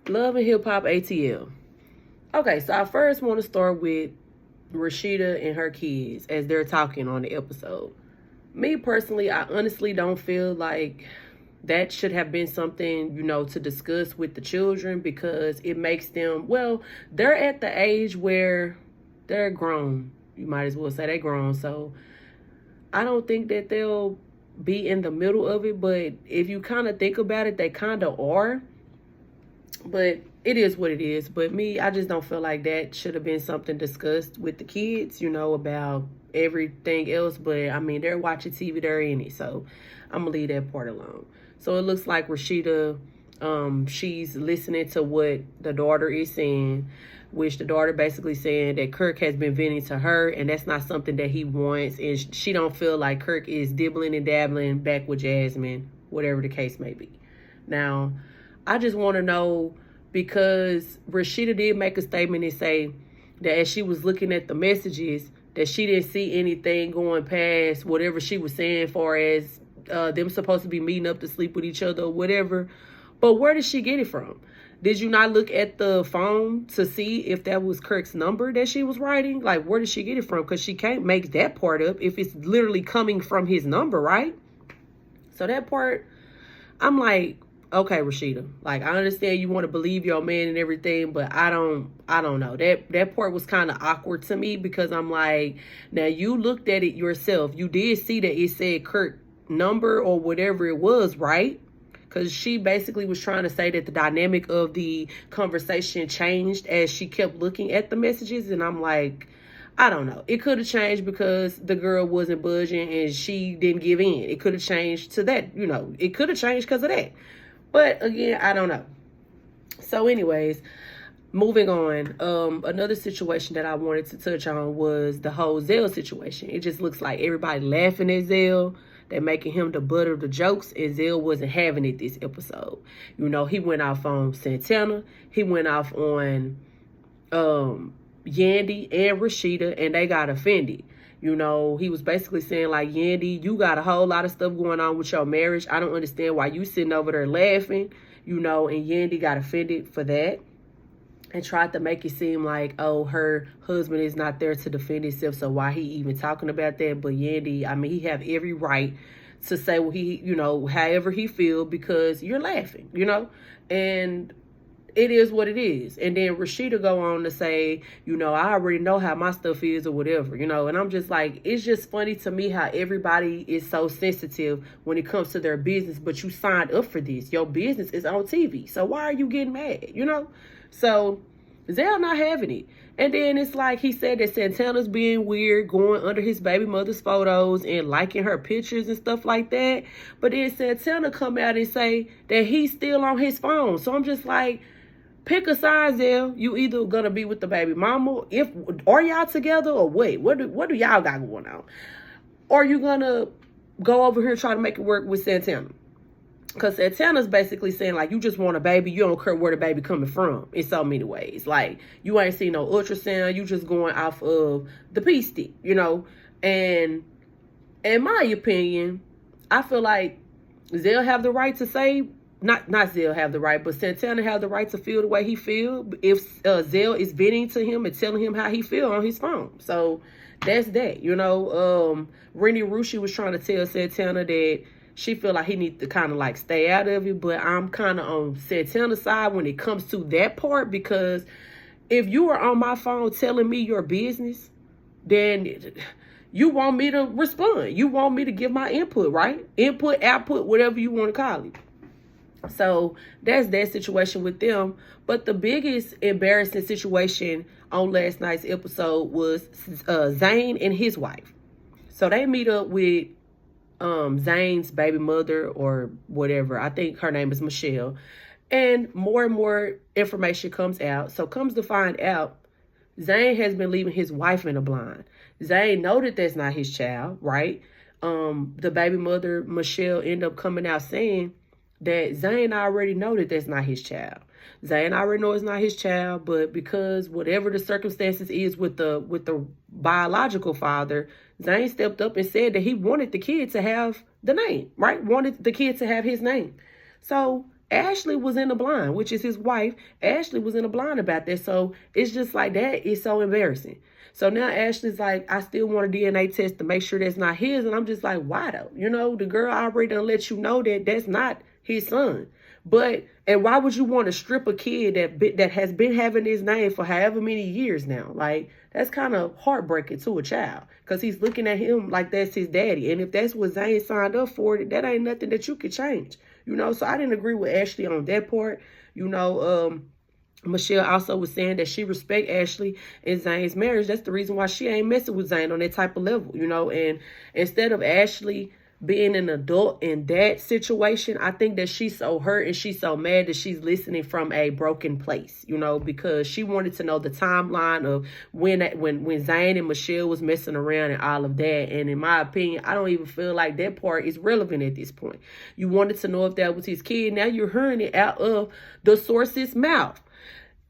Love and Hip Hop ATL. Okay, so I first want to start with Rashida and her kids as they're talking on the episode. Me personally, I honestly don't feel like that should have been something, to discuss with the children because it makes them, well, they're at the age where they're grown. You might as well say they're grown. So I don't think that they'll be in the middle of it. But if you kind of think about it, they kind of are. But it is what it is. But me, I just don't feel like that should have been something discussed with the kids, about everything else. But I mean, they're watching TV, they're in it. So I'm going to leave that part alone. So it looks like Rashida, she's listening to what the daughter is saying, which the daughter basically saying that Kirk has been venting to her, and that's not something that he wants. And she don't feel like Kirk is dibbling and dabbling back with Jasmine, whatever the case may be. Now, I just want to know, because Rashida did make a statement and say that as she was looking at the messages, that she didn't see anything going past whatever she was saying, far as them supposed to be meeting up to sleep with each other or whatever. But where did she get it from? Did you not look at the phone to see if that was Kirk's number that she was writing? Like, where did she get it from? Because she can't make that part up if it's literally coming from his number, right? So that part, I'm like, okay, Rashida, like, I understand you want to believe your man and everything, but I don't know. That part was kind of awkward to me, because I'm like, now you looked at it yourself. You did see that it said Kirk number or whatever it was, right? Because she basically was trying to say that the dynamic of the conversation changed as she kept looking at the messages. And I'm like, I don't know. It could have changed because the girl wasn't budging and she didn't give in. It could have changed to that, it could have changed because of that. But again, I don't know. So anyways, moving on. Another situation that I wanted to touch on was the whole Zell situation. It just looks like everybody laughing at Zell. They're making him the butt of the jokes, and Zell wasn't having it this episode. He went off on Santana. He went off on Yandy and Rashida, and they got offended. He was basically saying, like, Yandy, you got a whole lot of stuff going on with your marriage. I don't understand why you sitting over there laughing, and Yandy got offended for that and tried to make it seem like, oh, her husband is not there to defend himself, so why he even talking about that? But Yandy, I mean, he have every right to say what he, however he feel, because you're laughing, and it is what it is. And then Rashida go on to say, I already know how my stuff is or whatever, and I'm just like, it's just funny to me how everybody is so sensitive when it comes to their business, but you signed up for this. Your business is on TV, so why are you getting mad, So Zell not having it. And then it's like he said that Santana's being weird, going under his baby mother's photos and liking her pictures and stuff like that. But then Santana come out and say that he's still on his phone. So I'm just like, pick a side, Zell. You either gonna be with the baby mama, are y'all together, or wait, what do y'all got going on? Or you gonna go over here and try to make it work with Santana? Because Santana's basically saying, like, you just want a baby. You don't care where the baby coming from in so many ways. Like, you ain't seen no ultrasound. You just going off of the pee stick, And in my opinion, I feel like Zell have the right to say, not Zell have the right, but Santana have the right to feel the way he feel if Zell is venting to him and telling him how he feel on his phone. So that's that, Rennie Rushi was trying to tell Santana that she feel like he needs to kind of like stay out of it, but I'm kind of on Santana's side when it comes to that part, because if you are on my phone telling me your business, then you want me to respond. You want me to give my input, right? Input, output, whatever you want to call it. So that's that situation with them. But the biggest embarrassing situation on last night's episode was Zane and his wife. So they meet up with Zane's baby mother or whatever. I think her name is Michelle. And more information comes out. So comes to find out, Zane has been leaving his wife in the blind. Zane know that that's not his child, right? The baby mother, Michelle, ended up coming out saying that Zane already know that that's not his child. Zane already know it's not his child, but because whatever the circumstances is with the biological father, Zane stepped up and said that he wanted the kid to have the name, right? Wanted the kid to have his name. So Ashley was in the blind, which is his wife. Ashley was in the blind about that. So it's just like that is so embarrassing. So now Ashley's like, I still want a DNA test to make sure that's not his. And I'm just like, why though? You know, the girl already done let you know that that's not his son. But, and why would you want to strip a kid that has been having his name for however many years now? Like, that's kind of heartbreaking to a child because he's looking at him like that's his daddy. And if that's what Zane signed up for, that ain't nothing that you could change. You know, so I didn't agree with Ashley on that part. You know, Michelle also was saying that she respect Ashley and Zane's marriage. That's the reason why she ain't messing with Zane on that type of level, you know. And instead of Ashley being an adult in that situation, I think that she's so hurt and she's so mad that she's listening from a broken place, you know, because she wanted to know the timeline of when Zane and Michelle was messing around and all of that. And in my opinion, I don't even feel like that part is relevant at this point. You wanted to know if that was his kid. Now you're hearing it out of the source's mouth.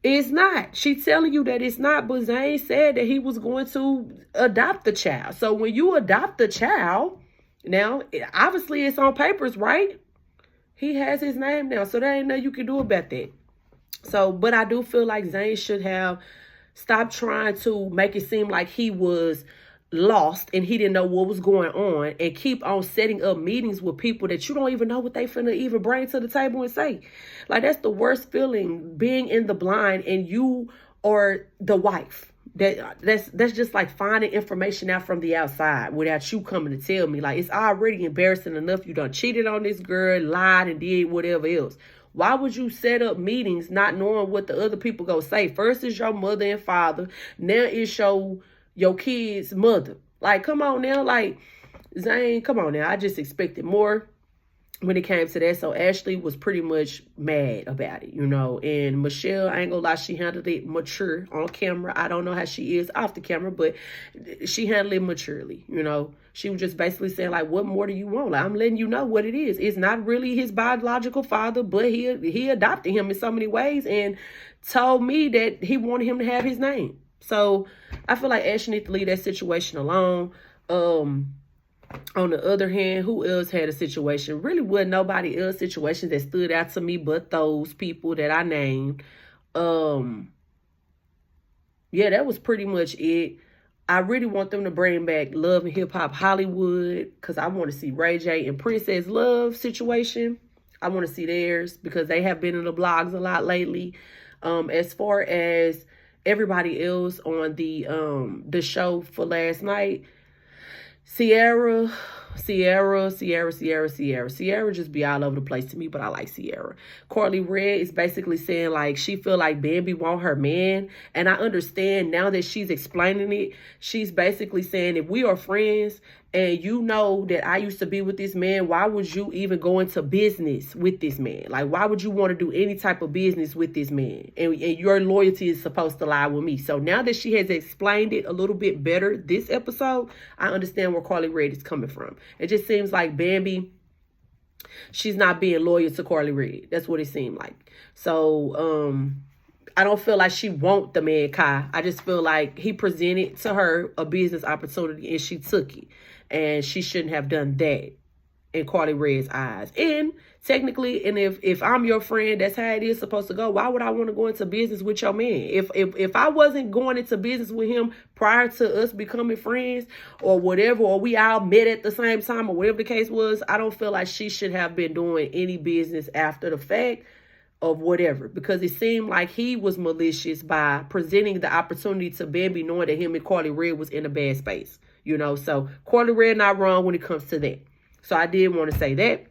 It's not. She's telling you that it's not, but Zane said that he was going to adopt the child. So when you adopt the child, now, obviously it's on papers, right? He has his name now, so there ain't nothing you can do about that. So, but I do feel like Zane should have stopped trying to make it seem like he was lost and he didn't know what was going on and keep on setting up meetings with people that you don't even know what they finna even bring to the table and say. Like, that's the worst feeling, being in the blind and you are the wife. That's just like finding information out from the outside without you coming to tell me. Like, it's already embarrassing enough you done cheated on this girl, lied, and did whatever else. Why would you set up meetings not knowing what the other people go say? First is your mother and father. Now it's your kid's mother. Like, come on now. Like, Zane, come on now. I just expected more when it came to that. So Ashley was pretty much mad about it, you know. And Michelle, I ain't gonna lie, she handled it mature on camera. I don't know how she is off the camera, but she handled it maturely, you know. She was just basically saying, like, what more do you want? Like, I'm letting you know what it is. It's not really his biological father, but he adopted him in so many ways and told me that he wanted him to have his name. So I feel like Ashley needs to leave that situation alone. On the other hand, who else had a situation? Really wasn't nobody else situations that stood out to me but those people that I named. Yeah, that was pretty much it. I really want them to bring back Love and Hip Hop Hollywood because I want to see Ray J and Princess Love situation. I want to see theirs because they have been in the blogs a lot lately. As far as everybody else on the show for last night, Sierra just be all over the place to me, but I like Sierra. Courtney Red is basically saying, like, she feel like Bambi want her man. And I understand now that she's explaining it. She's basically saying, if we are friends and you know that I used to be with this man, why would you even go into business with this man? Like, why would you want to do any type of business with this man? And your loyalty is supposed to lie with me. So now that she has explained it a little bit better this episode, I understand where Carly Red is coming from. It just seems like Bambi, she's not being loyal to Carly Red. That's what it seemed like. So, I don't feel like she want the man Kai. I just feel like he presented to her a business opportunity and she took it. And she shouldn't have done that in Carly Red's eyes. And technically, and if I'm your friend, that's how it is supposed to go. Why would I want to go into business with your man? If I wasn't going into business with him prior to us becoming friends or whatever, or we all met at the same time or whatever the case was, I don't feel like she should have been doing any business after the fact of whatever, because it seemed like he was malicious by presenting the opportunity to Bambi, knowing that him and Carly Red was in a bad space, you know. So Carly Red not wrong when it comes to that. So I did want to say that.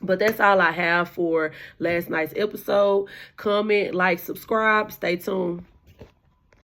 But that's all I have for last night's episode. Comment, like, subscribe. Stay tuned.